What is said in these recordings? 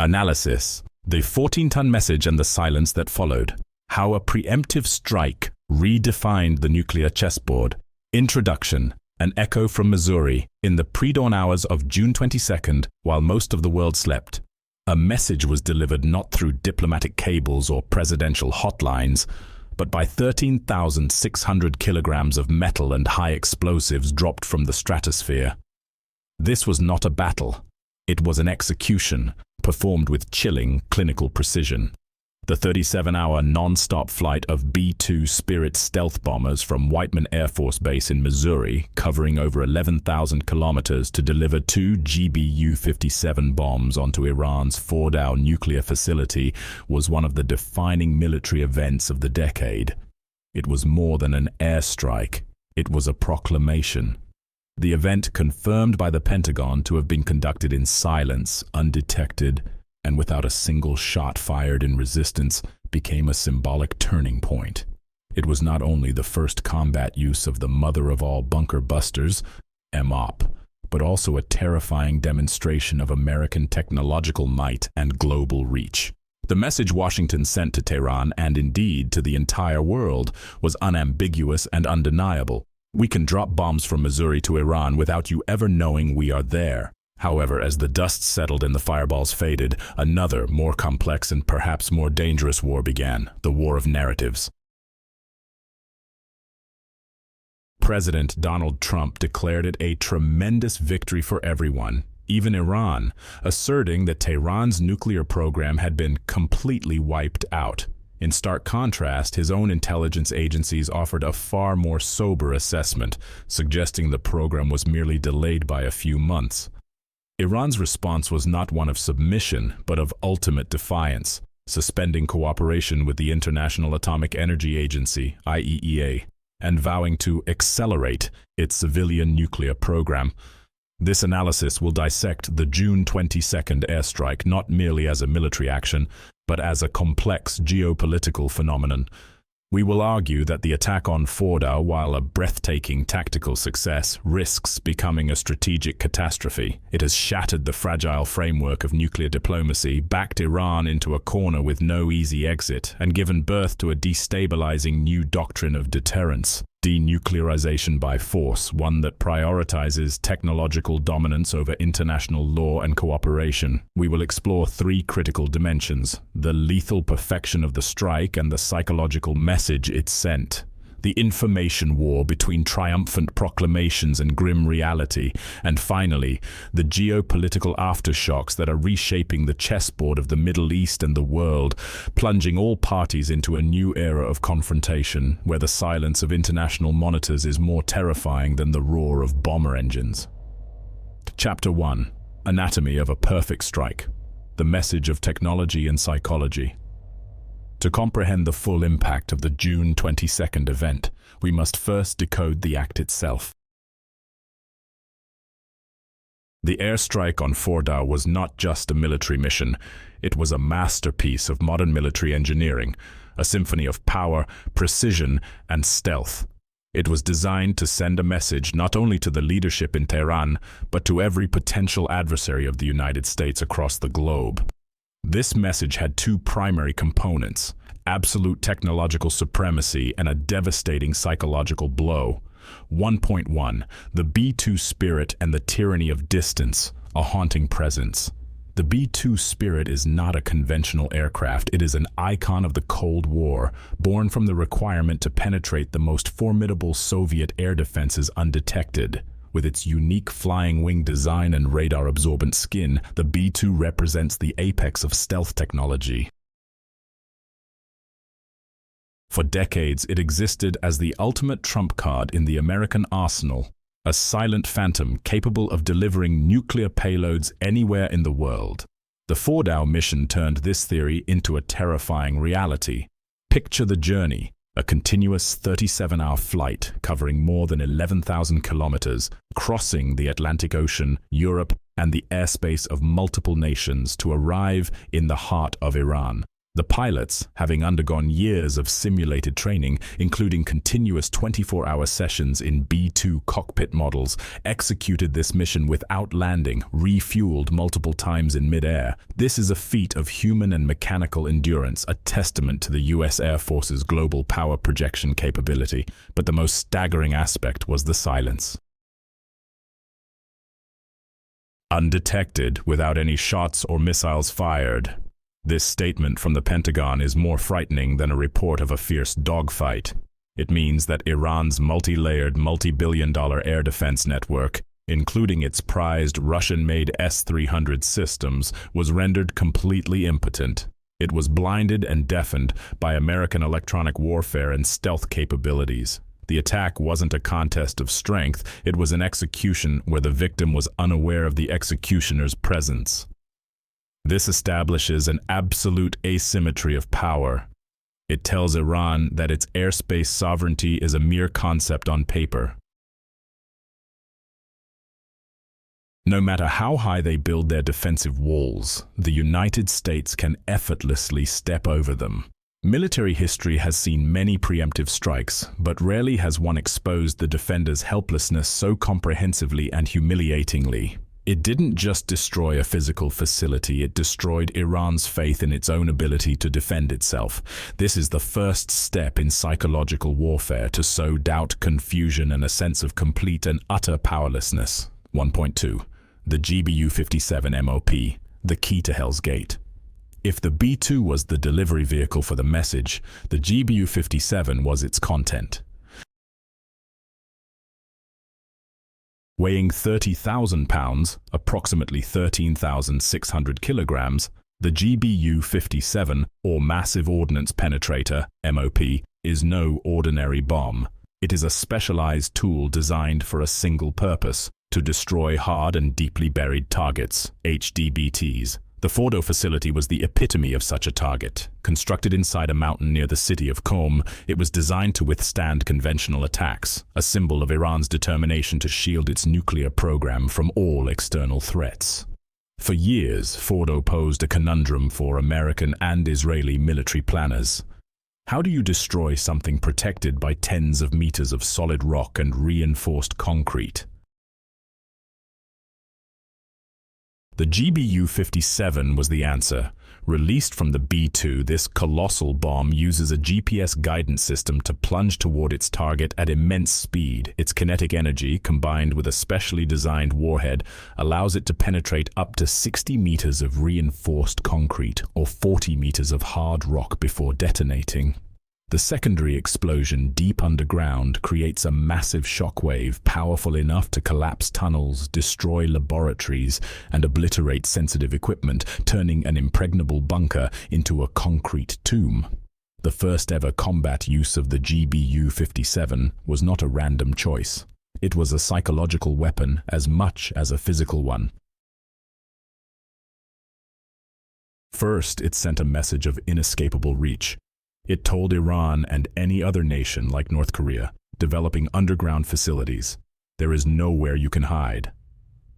Analysis: the 14-ton message and the silence that followed. How a preemptive strike redefined the nuclear chessboard. Introduction: an echo from Missouri in the pre-dawn hours of June 22nd, while most of the world slept. A message was delivered not through diplomatic cables or presidential hotlines, but by 13,600 kilograms of metal and high explosives dropped from the stratosphere. This was not a battle. It was an execution, performed with chilling clinical precision. The 37-hour non-stop flight of B-2 Spirit stealth bombers from Whiteman Air Force Base in Missouri, covering over 11,000 kilometers to deliver 2 GBU-57 bombs onto Iran's Fordow nuclear facility, was one of the defining military events of the decade. It was more than an airstrike. It was a proclamation. The event, confirmed by the Pentagon to have been conducted in silence, undetected, and without a single shot fired in resistance, became a symbolic turning point. It was not only the first combat use of the mother of all bunker busters, MOP, but also a terrifying demonstration of American technological might and global reach. The message Washington sent to Tehran, and indeed to the entire world, was unambiguous and undeniable. We can drop bombs from Missouri to Iran without you ever knowing we are there. However, as the dust settled and the fireballs faded, another, more complex and perhaps more dangerous war began, the war of narratives. President Donald Trump declared it a tremendous victory for everyone, even Iran, asserting that Tehran's nuclear program had been completely wiped out. In stark contrast, his own intelligence agencies offered a far more sober assessment, suggesting the program was merely delayed by a few months. Iran's response was not one of submission, but of ultimate defiance, suspending cooperation with the International Atomic Energy Agency, IAEA, and vowing to accelerate its civilian nuclear program. This analysis will dissect the June 22nd airstrike not merely as a military action, but as a complex geopolitical phenomenon. We will argue that the attack on Fordow, while a breathtaking tactical success, risks becoming a strategic catastrophe. It has shattered the fragile framework of nuclear diplomacy, backed Iran into a corner with no easy exit, and given birth to a destabilizing new doctrine of deterrence. Denuclearization by force, one that prioritizes technological dominance over international law and cooperation. We will explore 3 critical dimensions: the lethal perfection of the strike and the psychological message it sent, the information war between triumphant proclamations and grim reality, and finally, the geopolitical aftershocks that are reshaping the chessboard of the Middle East and the world, plunging all parties into a new era of confrontation, where the silence of international monitors is more terrifying than the roar of bomber engines. Chapter 1: Anatomy of a Perfect Strike. The Message of Technology and Psychology. To comprehend the full impact of the June 22nd event, we must first decode the act itself. The airstrike on Fordow was not just a military mission. It was a masterpiece of modern military engineering, a symphony of power, precision, and stealth. It was designed to send a message not only to the leadership in Tehran, but to every potential adversary of the United States across the globe. This message had 2 primary components: absolute technological supremacy and a devastating psychological blow. 1.1. The B-2 Spirit and the tyranny of distance, a haunting presence. The B-2 Spirit is not a conventional aircraft. It is an icon of the Cold War, born from the requirement to penetrate the most formidable Soviet air defenses undetected. With its unique flying wing design and radar-absorbent skin, the B-2 represents the apex of stealth technology. For decades, it existed as the ultimate trump card in the American arsenal, a silent phantom capable of delivering nuclear payloads anywhere in the world. The Fordow mission turned this theory into a terrifying reality. Picture the journey: a continuous 37-hour flight covering more than 11,000 kilometers, crossing the Atlantic Ocean, Europe, and the airspace of multiple nations to arrive in the heart of Iran. The pilots, having undergone years of simulated training, including continuous 24-hour sessions in B-2 cockpit models, executed this mission without landing, refueled multiple times in mid-air. This is a feat of human and mechanical endurance, a testament to the U.S. Air Force's global power projection capability. But the most staggering aspect was the silence. Undetected, without any shots or missiles fired. This statement from the Pentagon is more frightening than a report of a fierce dogfight. It means that Iran's multi-layered, multi-billion-dollar air defense network, including its prized Russian-made S-300 systems, was rendered completely impotent. It was blinded and deafened by American electronic warfare and stealth capabilities. The attack wasn't a contest of strength, it was an execution where the victim was unaware of the executioner's presence. This establishes an absolute asymmetry of power. It tells Iran that its airspace sovereignty is a mere concept on paper. No matter how high they build their defensive walls, the United States can effortlessly step over them. Military history has seen many preemptive strikes, but rarely has one exposed the defender's helplessness so comprehensively and humiliatingly. It didn't just destroy a physical facility, it destroyed Iran's faith in its own ability to defend itself. This is the first step in psychological warfare to sow doubt, confusion, and a sense of complete and utter powerlessness. 1.2. The GBU-57 MOP, the key to Hell's Gate. If the B-2 was the delivery vehicle for the message, the GBU-57 was its content. Weighing 30,000 pounds, approximately 13,600 kilograms, the GBU-57, or Massive Ordnance Penetrator, MOP, is no ordinary bomb. It is a specialized tool designed for a single purpose, to destroy hard and deeply buried targets, HDBTs. The Fordo facility was the epitome of such a target. Constructed inside a mountain near the city of Qom, it was designed to withstand conventional attacks, a symbol of Iran's determination to shield its nuclear program from all external threats. For years, Fordo posed a conundrum for American and Israeli military planners. How do you destroy something protected by tens of meters of solid rock and reinforced concrete? The GBU-57 was the answer. Released from the B-2, this colossal bomb uses a GPS guidance system to plunge toward its target at immense speed. Its kinetic energy, combined with a specially designed warhead, allows it to penetrate up to 60 meters of reinforced concrete or 40 meters of hard rock before detonating. The secondary explosion deep underground creates a massive shockwave powerful enough to collapse tunnels, destroy laboratories, and obliterate sensitive equipment, turning an impregnable bunker into a concrete tomb. The first ever combat use of the GBU-57 was not a random choice. It was a psychological weapon as much as a physical one. First, it sent a message of inescapable reach. It told Iran and any other nation like North Korea, developing underground facilities, there is nowhere you can hide.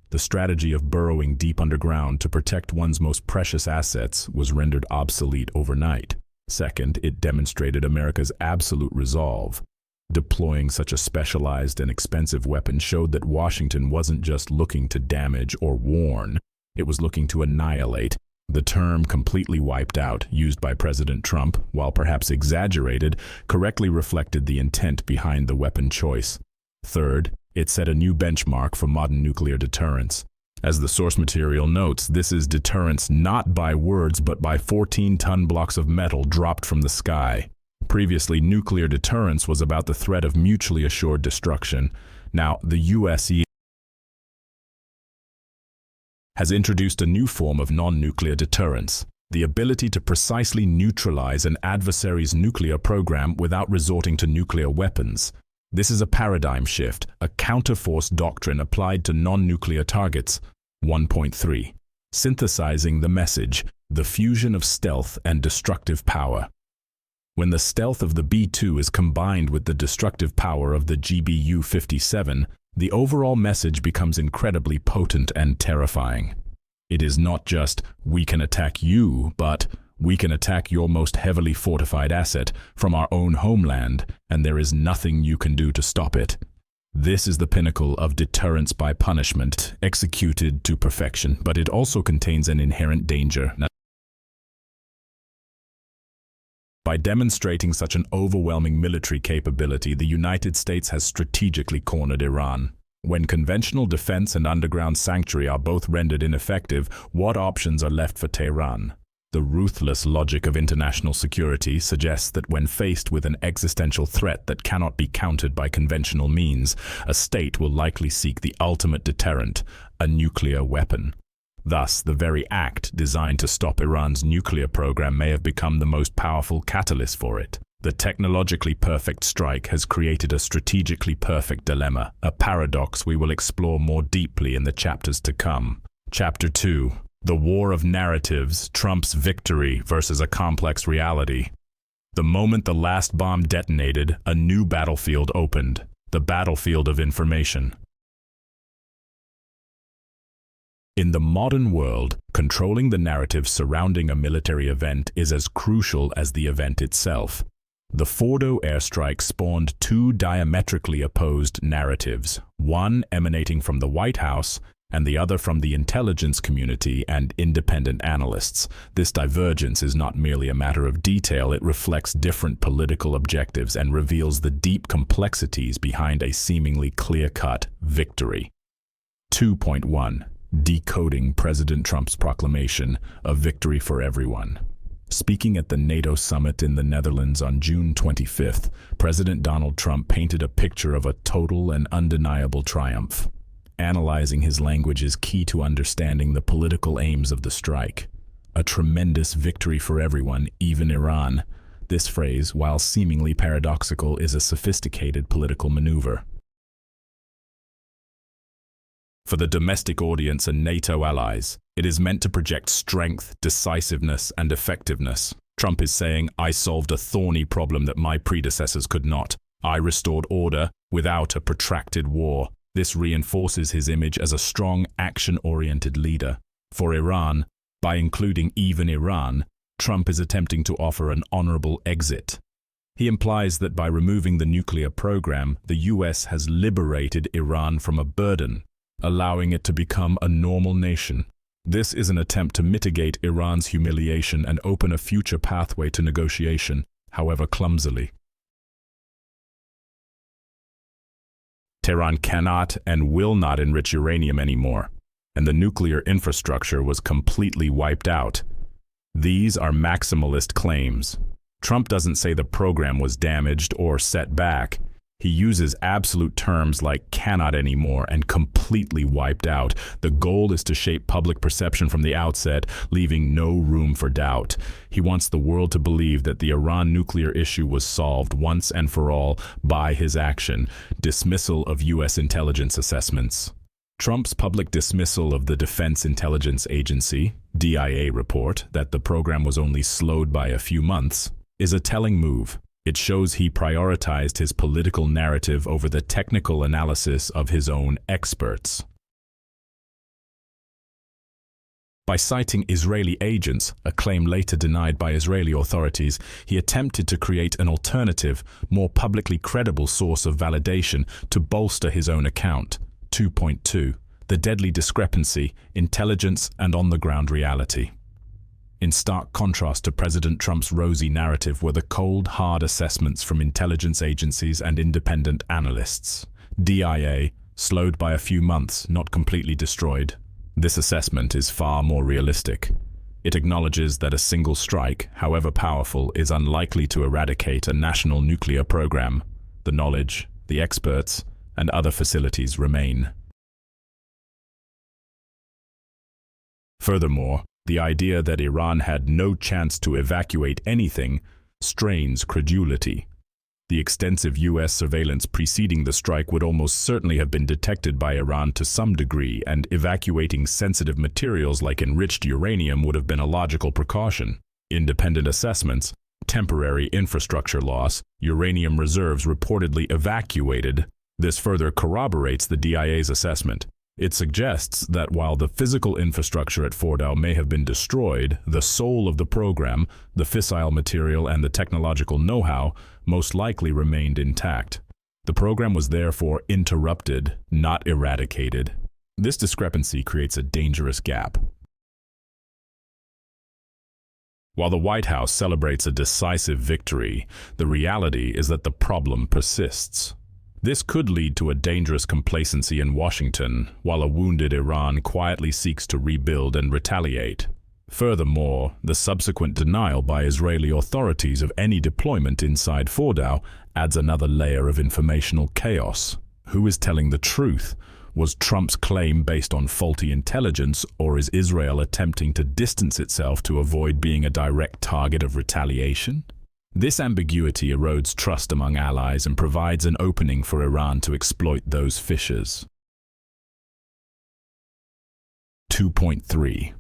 The strategy of burrowing deep underground to protect one's most precious assets was rendered obsolete overnight. Second, it demonstrated America's absolute resolve. Deploying such a specialized and expensive weapon showed that Washington wasn't just looking to damage or warn, it was looking to annihilate. The term "completely wiped out," used by President Trump, while perhaps exaggerated, correctly reflected the intent behind the weapon choice. Third, it set a new benchmark for modern nuclear deterrence. As the source material notes, this is deterrence not by words but by 14-ton blocks of metal dropped from the sky. Previously, nuclear deterrence was about the threat of mutually assured destruction. Now, the U.S. has introduced a new form of non-nuclear deterrence, the ability to precisely neutralize an adversary's nuclear program without resorting to nuclear weapons. This is a paradigm shift, a counterforce doctrine applied to non-nuclear targets. 1.3. Synthesizing the message, the fusion of stealth and destructive power. When the stealth of the B-2 is combined with the destructive power of the GBU-57, the overall message becomes incredibly potent and terrifying. It is not just, "we can attack you," but, We can attack your most heavily fortified asset from our own homeland, and there is nothing you can do to stop it. This is the pinnacle of deterrence by punishment, executed to perfection, but it also contains an inherent danger. By demonstrating such an overwhelming military capability, the United States has strategically cornered Iran. When conventional defense and underground sanctuary are both rendered ineffective, what options are left for Tehran? The ruthless logic of international security suggests that when faced with an existential threat that cannot be countered by conventional means, a state will likely seek the ultimate deterrent, a nuclear weapon. Thus, the very act designed to stop Iran's nuclear program may have become the most powerful catalyst for it. The technologically perfect strike has created a strategically perfect dilemma, a paradox we will explore more deeply in the chapters to come. Chapter 2. The War of Narratives, Trump's Victory versus a Complex Reality. The moment the last bomb detonated, a new battlefield opened, the battlefield of information. In the modern world, controlling the narrative surrounding a military event is as crucial as the event itself. The Fordo airstrike spawned two diametrically opposed narratives, one emanating from the White House and the other from the intelligence community and independent analysts. This divergence is not merely a matter of detail, it reflects different political objectives and reveals the deep complexities behind a seemingly clear-cut victory. 2.1. Decoding President Trump's proclamation, a victory for everyone. Speaking at the NATO summit in the Netherlands on June 25th, President Donald Trump painted a picture of a total and undeniable triumph. Analyzing his language is key to understanding the political aims of the strike. A tremendous victory for everyone, even Iran. This phrase, while seemingly paradoxical, is a sophisticated political maneuver. For the domestic audience and NATO allies, it is meant to project strength, decisiveness, and effectiveness. Trump is saying, "I solved a thorny problem that my predecessors could not. I restored order without a protracted war." This reinforces his image as a strong, action-oriented leader. For Iran, by including even Iran, Trump is attempting to offer an honorable exit. He implies that by removing the nuclear program, the US has liberated Iran from a burden, allowing it to become a normal nation. This is an attempt to mitigate Iran's humiliation and open a future pathway to negotiation, however clumsily. Tehran cannot and will not enrich uranium anymore, and the nuclear infrastructure was completely wiped out. These are maximalist claims. Trump doesn't say the program was damaged or set back. He uses absolute terms like cannot anymore and completely wiped out. The goal is to shape public perception from the outset, leaving no room for doubt. He wants the world to believe that the Iran nuclear issue was solved once and for all by his action, dismissal of US intelligence assessments. Trump's public dismissal of the Defense Intelligence Agency, DIA report that the program was only slowed by a few months is a telling move. It shows he prioritized his political narrative over the technical analysis of his own experts. By citing Israeli agents, a claim later denied by Israeli authorities, he attempted to create an alternative, more publicly credible source of validation to bolster his own account. 2.2. The deadly discrepancy, intelligence and on-the-ground reality. In stark contrast to President Trump's rosy narrative were the cold, hard assessments from intelligence agencies and independent analysts. DIA, slowed by a few months, not completely destroyed. This assessment is far more realistic. It acknowledges that a single strike, however powerful, is unlikely to eradicate a national nuclear program. The knowledge, the experts, and other facilities remain. Furthermore, the idea that Iran had no chance to evacuate anything strains credulity. The extensive US surveillance preceding the strike would almost certainly have been detected by Iran to some degree, and evacuating sensitive materials like enriched uranium would have been a logical precaution. Independent assessments, temporary infrastructure loss, uranium reserves reportedly evacuated. This further corroborates the DIA's assessment. It suggests that while the physical infrastructure at Fordow may have been destroyed, the soul of the program, the fissile material and the technological know-how, most likely remained intact. The program was therefore interrupted, not eradicated. This discrepancy creates a dangerous gap. While the White House celebrates a decisive victory, the reality is that the problem persists. This could lead to a dangerous complacency in Washington, while a wounded Iran quietly seeks to rebuild and retaliate. Furthermore, the subsequent denial by Israeli authorities of any deployment inside Fordow adds another layer of informational chaos. Who is telling the truth? Was Trump's claim based on faulty intelligence, or is Israel attempting to distance itself to avoid being a direct target of retaliation? This ambiguity erodes trust among allies and provides an opening for Iran to exploit those fissures. 2.3.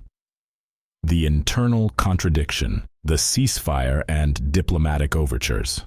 The internal contradiction, the ceasefire and diplomatic overtures.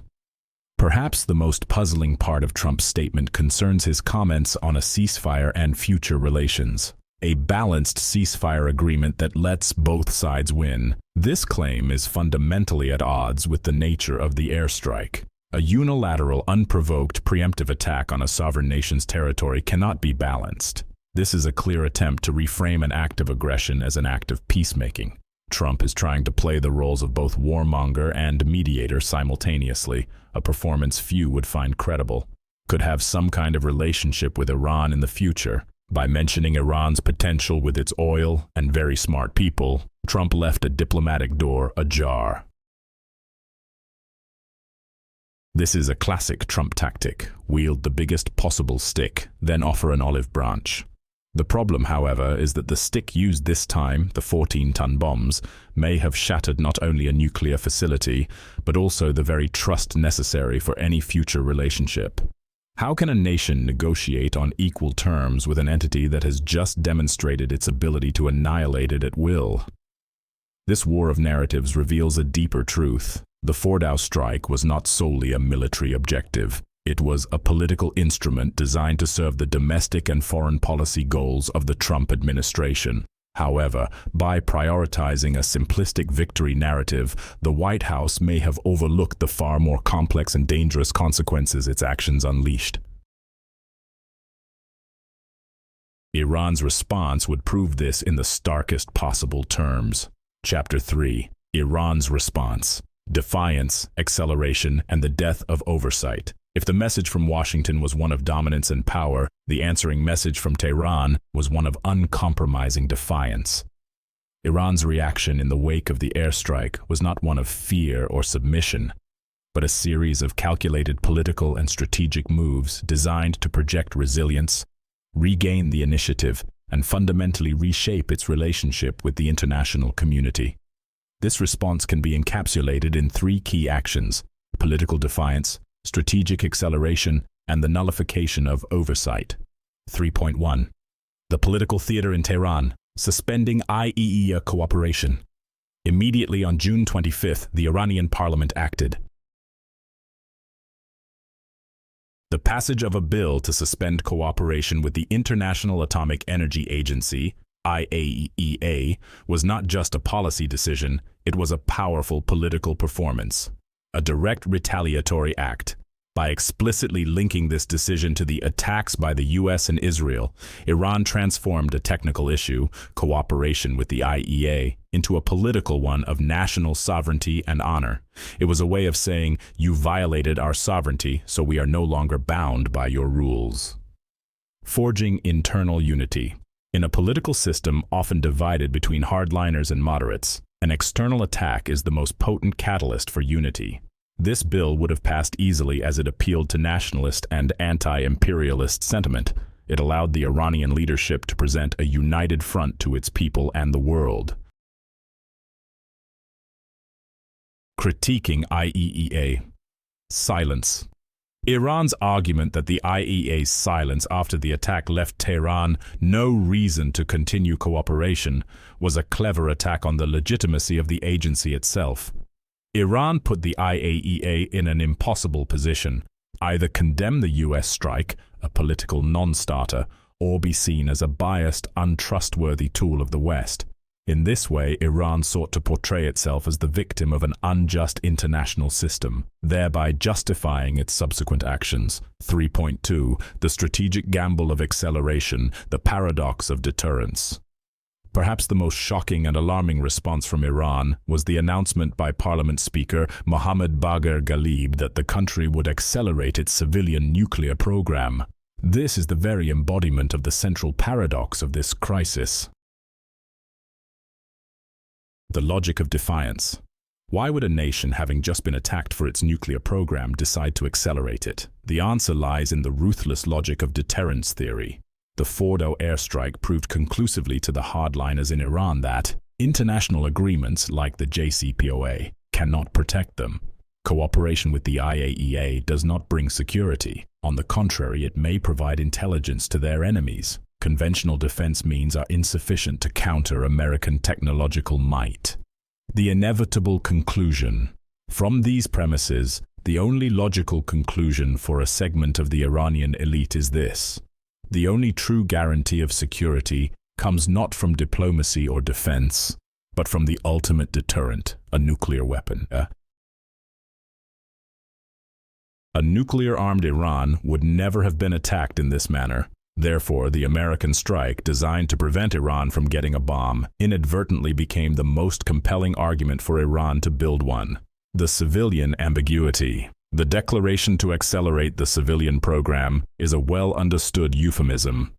Perhaps the most puzzling part of Trump's statement concerns his comments on a ceasefire and future relations. A balanced ceasefire agreement that lets both sides win. This claim is fundamentally at odds with the nature of the airstrike. A unilateral, unprovoked, preemptive attack on a sovereign nation's territory cannot be balanced. This is a clear attempt to reframe an act of aggression as an act of peacemaking. Trump is trying to play the roles of both warmonger and mediator simultaneously, a performance few would find credible. Could have some kind of relationship with Iran in the future. By mentioning Iran's potential with its oil and very smart people, Trump left a diplomatic door ajar. This is a classic Trump tactic: wield the biggest possible stick, then offer an olive branch. The problem, however, is that the stick used this time, the 14-ton bombs, may have shattered not only a nuclear facility, but also the very trust necessary for any future relationship. How can a nation negotiate on equal terms with an entity that has just demonstrated its ability to annihilate it at will? This war of narratives reveals a deeper truth. The Fordow strike was not solely a military objective. It was a political instrument designed to serve the domestic and foreign policy goals of the Trump administration. However, by prioritizing a simplistic victory narrative, the White House may have overlooked the far more complex and dangerous consequences its actions unleashed. Iran's response would prove this in the starkest possible terms. Chapter 3. Iran's response: defiance, acceleration, and the death of oversight. If the message from Washington was one of dominance and power, the answering message from Tehran was one of uncompromising defiance. Iran's reaction in the wake of the airstrike was not one of fear or submission, but a series of calculated political and strategic moves designed to project resilience, regain the initiative, and fundamentally reshape its relationship with the international community. This response can be encapsulated in three key actions: political defiance, strategic acceleration, and the nullification of oversight. 3.1. The political theater in Tehran, suspending IAEA cooperation. Immediately on June 25th, the Iranian parliament acted. The passage of a bill to suspend cooperation with the International Atomic Energy Agency, IAEA, was not just a policy decision, it was a powerful political performance. A direct retaliatory act. By explicitly linking this decision to the attacks by the US and Israel, Iran transformed a technical issue, cooperation with the IAEA, into a political one of national sovereignty and honor. It was a way of saying, you violated our sovereignty, so we are no longer bound by your rules. Forging internal unity. In a political system often divided between hardliners and moderates, an external attack is the most potent catalyst for unity. This bill would have passed easily as it appealed to nationalist and anti-imperialist sentiment. It allowed the Iranian leadership to present a united front to its people and the world. Critiquing IAEA. Silence. Iran's argument that the IAEA's silence after the attack left Tehran no reason to continue cooperation was a clever attack on the legitimacy of the agency itself. Iran put the IAEA in an impossible position: either condemn the US strike, a political non-starter, or be seen as a biased, untrustworthy tool of the West. In this way, Iran sought to portray itself as the victim of an unjust international system, thereby justifying its subsequent actions. 3.2. The strategic gamble of acceleration, the paradox of deterrence. Perhaps the most shocking and alarming response from Iran was the announcement by Parliament Speaker Mohammad Bagher Ghalib that the country would accelerate its civilian nuclear program. This is the very embodiment of the central paradox of this crisis. The logic of defiance. Why would a nation having just been attacked for its nuclear program decide to accelerate it? The answer lies in the ruthless logic of deterrence theory. The Fordow airstrike proved conclusively to the hardliners in Iran that international agreements like the JCPOA cannot protect them. Cooperation with the IAEA does not bring security. On the contrary, it may provide intelligence to their enemies. Conventional defense means are insufficient to counter American technological might. The inevitable conclusion. From these premises, the only logical conclusion for a segment of the Iranian elite is this: the only true guarantee of security comes not from diplomacy or defense, but from the ultimate deterrent, a nuclear weapon. A nuclear-armed Iran would never have been attacked in this manner. Therefore, the American strike, designed to prevent Iran from getting a bomb, inadvertently became the most compelling argument for Iran to build one. The civilian ambiguity. The declaration to accelerate the civilian program is a well-understood euphemism.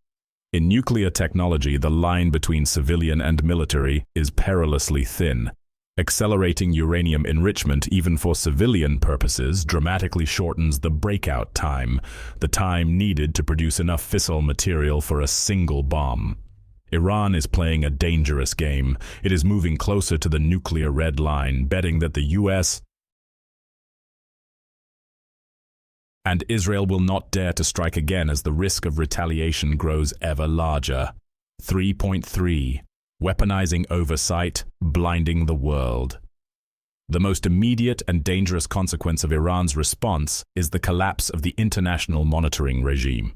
In nuclear technology, the line between civilian and military is perilously thin. Accelerating uranium enrichment, even for civilian purposes, dramatically shortens the breakout time, the time needed to produce enough fissile material for a single bomb. Iran is playing a dangerous game. It is moving closer to the nuclear red line, betting that the US and Israel will not dare to strike again as the risk of retaliation grows ever larger. 3.3. Weaponizing oversight, blinding the world. The most immediate and dangerous consequence of Iran's response is the collapse of the international monitoring regime.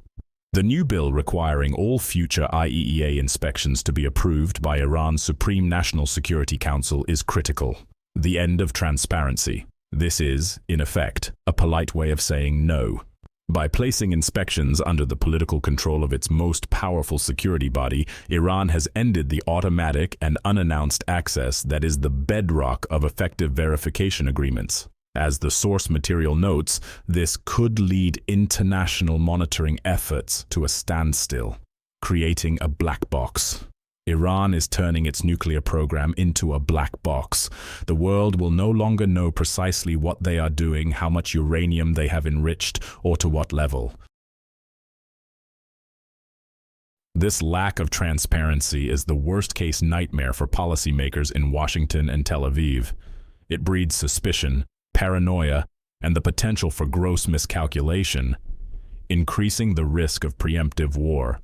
The new bill requiring all future IAEA inspections to be approved by Iran's Supreme National Security Council is critical. The end of transparency. This is, in effect, a polite way of saying no. By placing inspections under the political control of its most powerful security body, Iran has ended the automatic and unannounced access that is the bedrock of effective verification agreements. As the source material notes, this could lead international monitoring efforts to a standstill, creating a black box. Iran is turning its nuclear program into a black box. The world will no longer know precisely what they are doing, how much uranium they have enriched, or to what level. This lack of transparency is the worst-case nightmare for policymakers in Washington and Tel Aviv. It breeds suspicion, paranoia, and the potential for gross miscalculation, increasing the risk of preemptive war.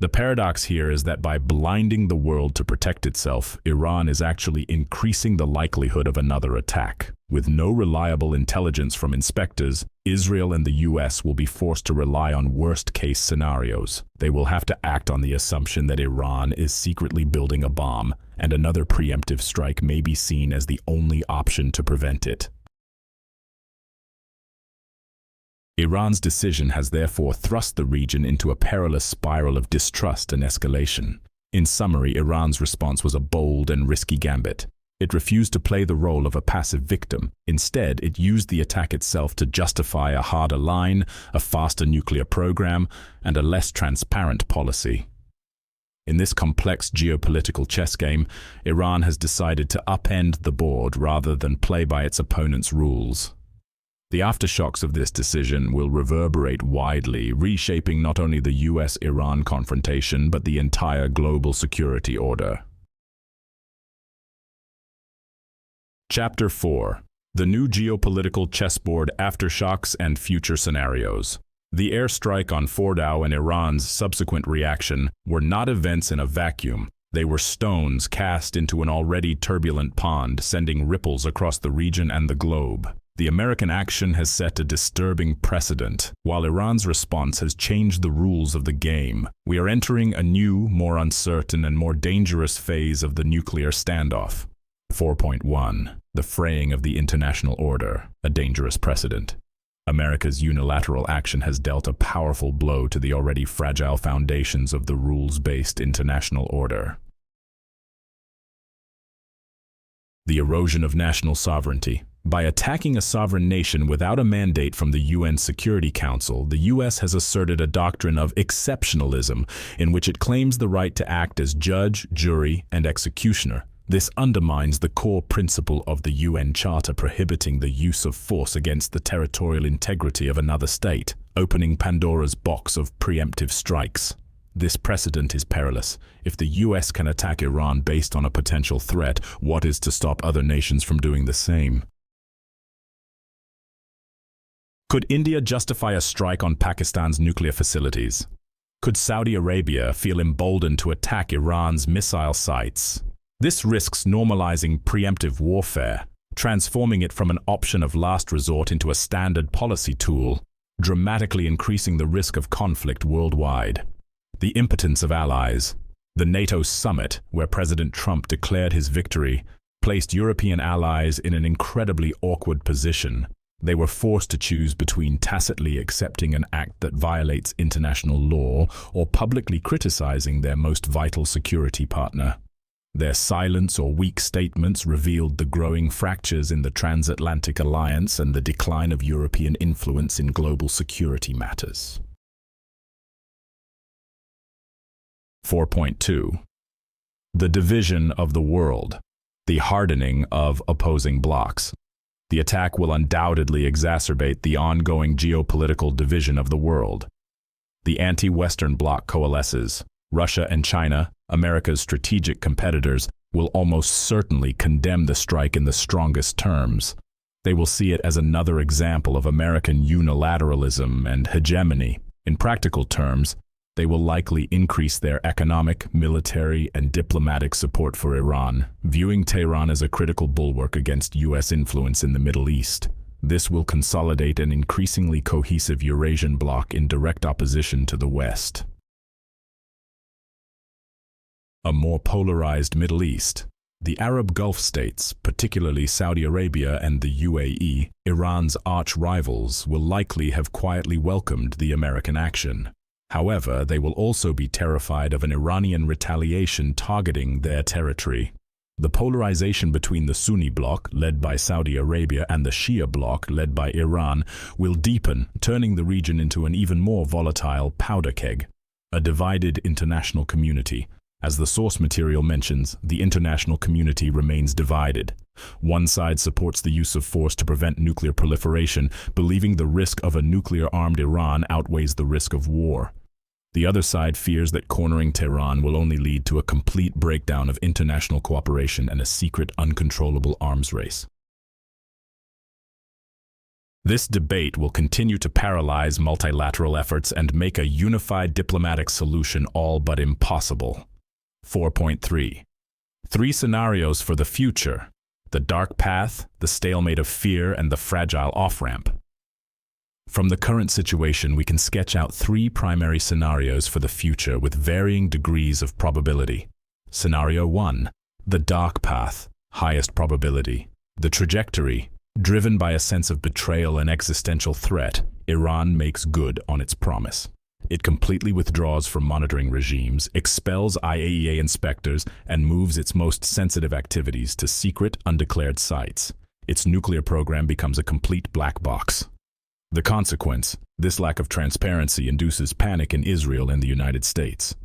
The paradox here is that by blinding the world to protect itself, Iran is actually increasing the likelihood of another attack. With no reliable intelligence from inspectors, Israel and the US will be forced to rely on worst-case scenarios. They will have to act on the assumption that Iran is secretly building a bomb, and another preemptive strike may be seen as the only option to prevent it. Iran's decision has therefore thrust the region into a perilous spiral of distrust and escalation. In summary, Iran's response was a bold and risky gambit. It refused to play the role of a passive victim. Instead, it used the attack itself to justify a harder line, a faster nuclear program, and a less transparent policy. In this complex geopolitical chess game, Iran has decided to upend the board rather than play by its opponent's rules. The aftershocks of this decision will reverberate widely, reshaping not only the US-Iran confrontation, but the entire global security order. Chapter 4. The New Geopolitical Chessboard Aftershocks and Future Scenarios. The airstrike on Fordow and Iran's subsequent reaction were not events in a vacuum. They were stones cast into an already turbulent pond, sending ripples across the region and the globe. The American action has set a disturbing precedent, while Iran's response has changed the rules of the game. We are entering a new, more uncertain and more dangerous phase of the nuclear standoff. 4.1. The fraying of the international order, a dangerous precedent. America's unilateral action has dealt a powerful blow to the already fragile foundations of the rules-based international order. The erosion of national sovereignty. By attacking a sovereign nation without a mandate from the UN Security Council, the US has asserted a doctrine of exceptionalism in which it claims the right to act as judge, jury, and executioner. This undermines the core principle of the UN Charter prohibiting the use of force against the territorial integrity of another state, opening Pandora's box of preemptive strikes. This precedent is perilous. If the US can attack Iran based on a potential threat, what is to stop other nations from doing the same? Could India justify a strike on Pakistan's nuclear facilities? Could Saudi Arabia feel emboldened to attack Iran's missile sites? This risks normalizing preemptive warfare, transforming it from an option of last resort into a standard policy tool, dramatically increasing the risk of conflict worldwide. The impotence of allies. The NATO summit, where President Trump declared his victory, placed European allies in an incredibly awkward position. They were forced to choose between tacitly accepting an act that violates international law or publicly criticizing their most vital security partner. Their silence or weak statements revealed the growing fractures in the transatlantic alliance and the decline of European influence in global security matters. 4.2. The division of the world. The hardening of opposing blocs. The attack will undoubtedly exacerbate the ongoing geopolitical division of the world. The anti-Western bloc coalesces. Russia and China, America's strategic competitors, will almost certainly condemn the strike in the strongest terms. They will see it as another example of American unilateralism and hegemony. In practical terms, they will likely increase their economic, military, and diplomatic support for Iran, viewing Tehran as a critical bulwark against US influence in the Middle East. This will consolidate an increasingly cohesive Eurasian bloc in direct opposition to the West. A more polarized Middle East. The Arab Gulf states, particularly Saudi Arabia and the UAE, Iran's arch-rivals, will likely have quietly welcomed the American action. However, they will also be terrified of an Iranian retaliation targeting their territory. The polarization between the Sunni bloc, led by Saudi Arabia, and the Shia bloc, led by Iran, will deepen, turning the region into an even more volatile powder keg. A divided international community. As the source material mentions, the international community remains divided. One side supports the use of force to prevent nuclear proliferation, believing the risk of a nuclear-armed Iran outweighs the risk of war. The other side fears that cornering Tehran will only lead to a complete breakdown of international cooperation and a secret, uncontrollable arms race. This debate will continue to paralyze multilateral efforts and make a unified diplomatic solution all but impossible. 4.3. 3 scenarios for the future: the dark path, the stalemate of fear, and the fragile off-ramp. From the current situation, we can sketch out 3 primary scenarios for the future with varying degrees of probability. Scenario 1. The dark path, highest probability. The trajectory, driven by a sense of betrayal and existential threat, Iran makes good on its promise. It completely withdraws from monitoring regimes, expels IAEA inspectors, and moves its most sensitive activities to secret, undeclared sites. Its nuclear program becomes a complete black box. The consequence: this lack of transparency induces panic in Israel and the United States.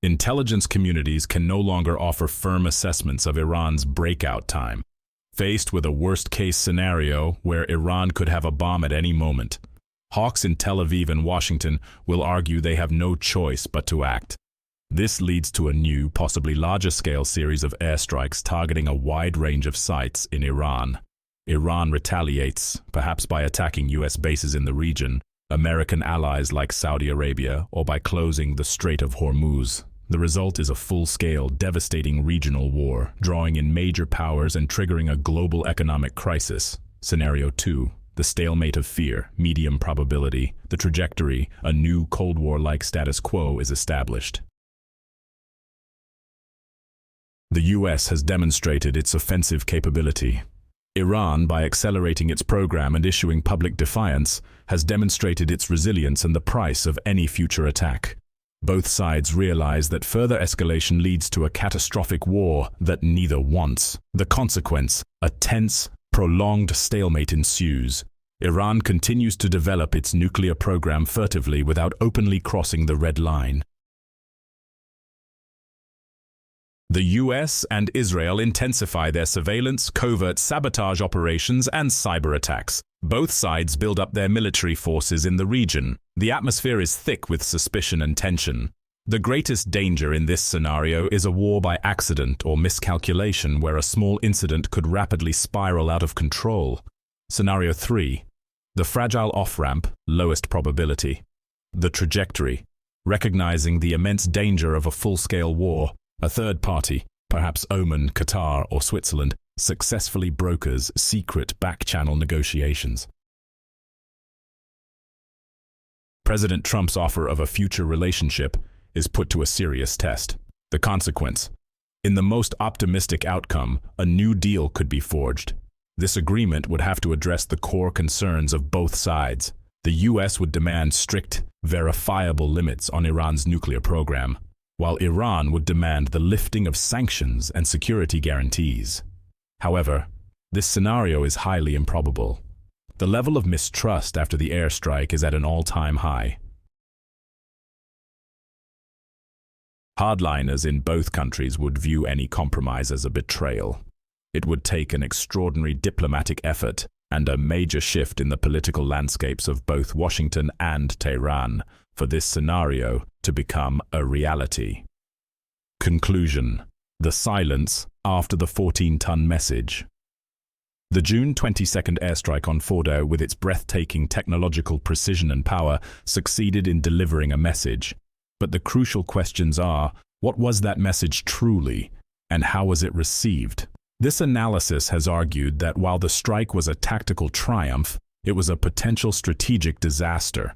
Intelligence communities can no longer offer firm assessments of Iran's breakout time. Faced with a worst-case scenario where Iran could have a bomb at any moment, hawks in Tel Aviv and Washington will argue they have no choice but to act. This leads to a new, possibly larger-scale series of airstrikes targeting a wide range of sites in Iran. Iran retaliates, perhaps by attacking US bases in the region, American allies like Saudi Arabia, or by closing the Strait of Hormuz. The result is a full-scale, devastating regional war, drawing in major powers and triggering a global economic crisis. Scenario 2. The stalemate of fear, medium probability. The trajectory, a new Cold War-like status quo, is established. The US has demonstrated its offensive capability. Iran, by accelerating its program and issuing public defiance, has demonstrated its resilience and the price of any future attack. Both sides realize that further escalation leads to a catastrophic war that neither wants. The consequence, a tense, prolonged stalemate ensues. Iran continues to develop its nuclear program furtively without openly crossing the red line. The US and Israel intensify their surveillance, covert sabotage operations, and cyber attacks. Both sides build up their military forces in the region. The atmosphere is thick with suspicion and tension. The greatest danger in this scenario is a war by accident or miscalculation where a small incident could rapidly spiral out of control. Scenario 3. The fragile off-ramp, lowest probability. The trajectory. Recognizing the immense danger of a full-scale war, a third party, perhaps Oman, Qatar, or Switzerland, successfully brokers secret back-channel negotiations. President Trump's offer of a future relationship is put to a serious test. The consequence: in the most optimistic outcome, a new deal could be forged. This agreement would have to address the core concerns of both sides. The US would demand strict, verifiable limits on Iran's nuclear program, while Iran would demand the lifting of sanctions and security guarantees. However, this scenario is highly improbable. The level of mistrust after the airstrike is at an all-time high. Hardliners in both countries would view any compromise as a betrayal. It would take an extraordinary diplomatic effort and a major shift in the political landscapes of both Washington and Tehran for this scenario to become a reality. Conclusion: the silence after the 14-ton message. The June 22nd airstrike on Fordow, with its breathtaking technological precision and power, succeeded in delivering a message. But the crucial questions are, what was that message truly, and how was it received? This analysis has argued that while the strike was a tactical triumph, it was a potential strategic disaster.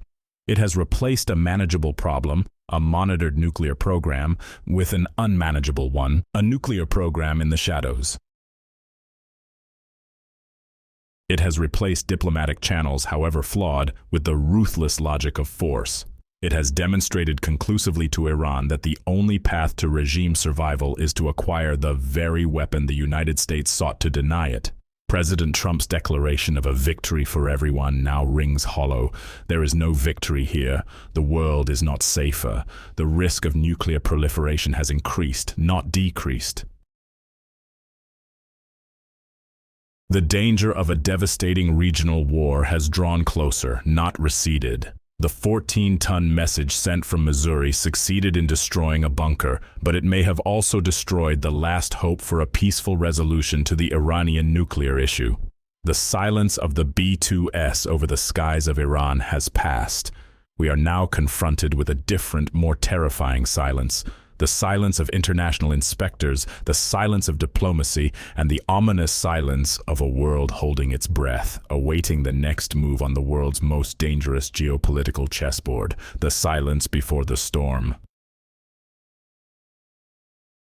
It has replaced a manageable problem, a monitored nuclear program, with an unmanageable one, a nuclear program in the shadows. It has replaced diplomatic channels, however flawed, with the ruthless logic of force. It has demonstrated conclusively to Iran that the only path to regime survival is to acquire the very weapon the United States sought to deny it. President Trump's declaration of a victory for everyone now rings hollow. There is no victory here. The world is not safer. The risk of nuclear proliferation has increased, not decreased. The danger of a devastating regional war has drawn closer, not receded. The 14-ton message sent from Missouri succeeded in destroying a bunker, but it may have also destroyed the last hope for a peaceful resolution to the Iranian nuclear issue. The silence of the B-2S over the skies of Iran has passed. We are now confronted with a different, more terrifying silence. The silence of international inspectors, the silence of diplomacy, and the ominous silence of a world holding its breath, awaiting the next move on the world's most dangerous geopolitical chessboard, the silence before the storm.